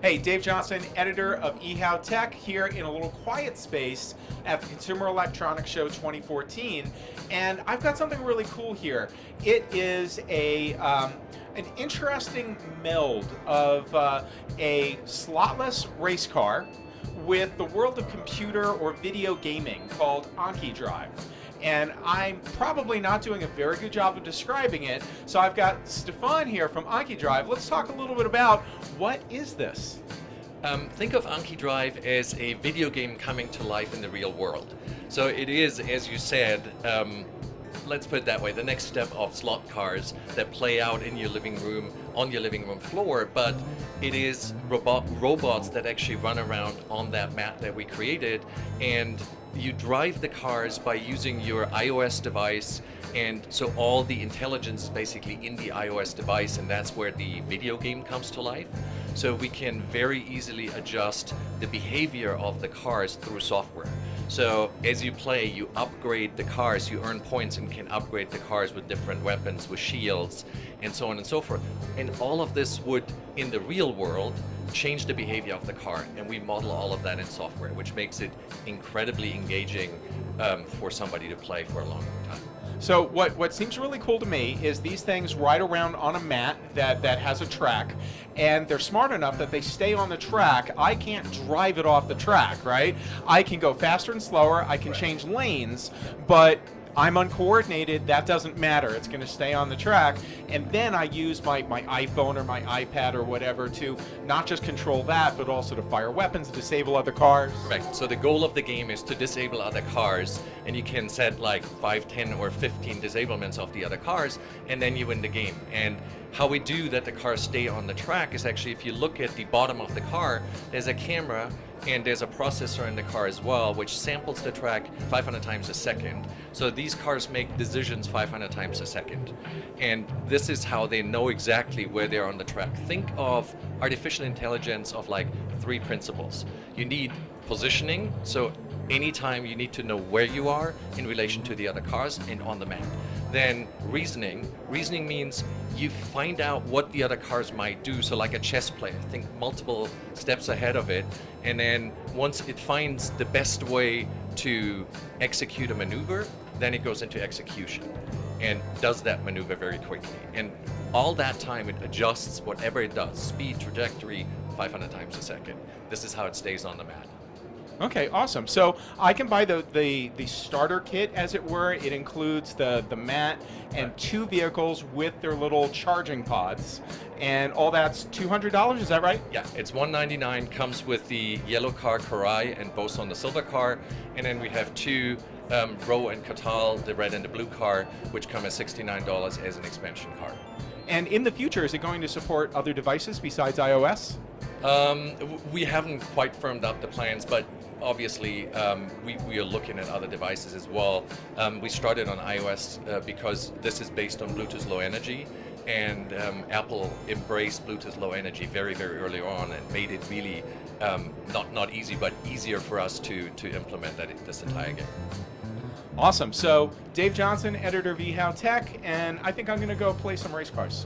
Hey, Dave Johnson, editor of eHow Tech, here in a little quiet space at the Consumer Electronics Show 2014, and I've got something really cool here. It is an interesting meld of a slotless race car with the world of computer or video gaming called Anki Drive. And I'm probably not doing a very good job of describing it, so I've got Stefan here from Anki Drive. Let's talk a little bit about what is this? Think of Anki Drive as a video game coming to life in the real world. So it is, as you said, let's put it that way, the next step of slot cars that play out in your living room, on your living room floor, but it is robots that actually run around on that mat that we created, and you drive the cars by using your iOS device, and so all the intelligence is basically in the iOS device, and that's where the video game comes to life. So we can very easily adjust the behavior of the cars through software. So as you play, you upgrade the cars, you earn points and can upgrade the cars with different weapons, with shields, and so on and so forth. And all of this would, in the real world, change the behavior of the car, and we model all of that in software, which makes it incredibly engaging for somebody to play for a long time. So what seems really cool to me is these things ride around on a mat that has a track, and they're smart enough that they stay on the track. I can't drive it off the track, right? I can go faster and slower, I can change lanes, but I'm uncoordinated, that doesn't matter. It's going to stay on the track, and then I use my iPhone or my iPad or whatever to not just control that, but also to fire weapons, disable other cars. Correct. So the goal of the game is to disable other cars, and you can set like 5, 10, or 15 disablements of the other cars, and then you win the game. And how we do that the cars stay on the track is actually, if you look at the bottom of the car, there's a camera and there's a processor in the car as well, which samples the track 500 times a second. So these cars make decisions 500 times a second. And this is how they know exactly where they're on the track. Think of artificial intelligence of like 3 principles. You need positioning, so anytime you need to know where you are in relation to the other cars and on the map. Then reasoning. Reasoning means you find out what the other cars might do. So like a chess player, think multiple steps ahead of it. And then once it finds the best way to execute a maneuver, then it goes into execution and does that maneuver very quickly. And all that time it adjusts whatever it does, speed, trajectory, 500 times a second. This is how it stays on the mat. Okay, awesome. So I can buy the starter kit, as it were. It includes the mat and 2 vehicles with their little charging pods, and all that's $200. Is that right? Yeah, it's $199. Comes with the yellow car Karai and both on the silver car, and then we have 2 Ro and Katal, the red and the blue car, which come at $69 as an expansion car. And in the future, is it going to support other devices besides iOS? We haven't quite firmed up the plans, but obviously we are looking at other devices as well. We started on iOS because this is based on Bluetooth Low Energy, and Apple embraced Bluetooth Low Energy very, very early on and made it really not easy, but easier for us to implement this entire game. Awesome. So Dave Johnson, editor of eHow Tech, and I think I'm going to go play some race cars.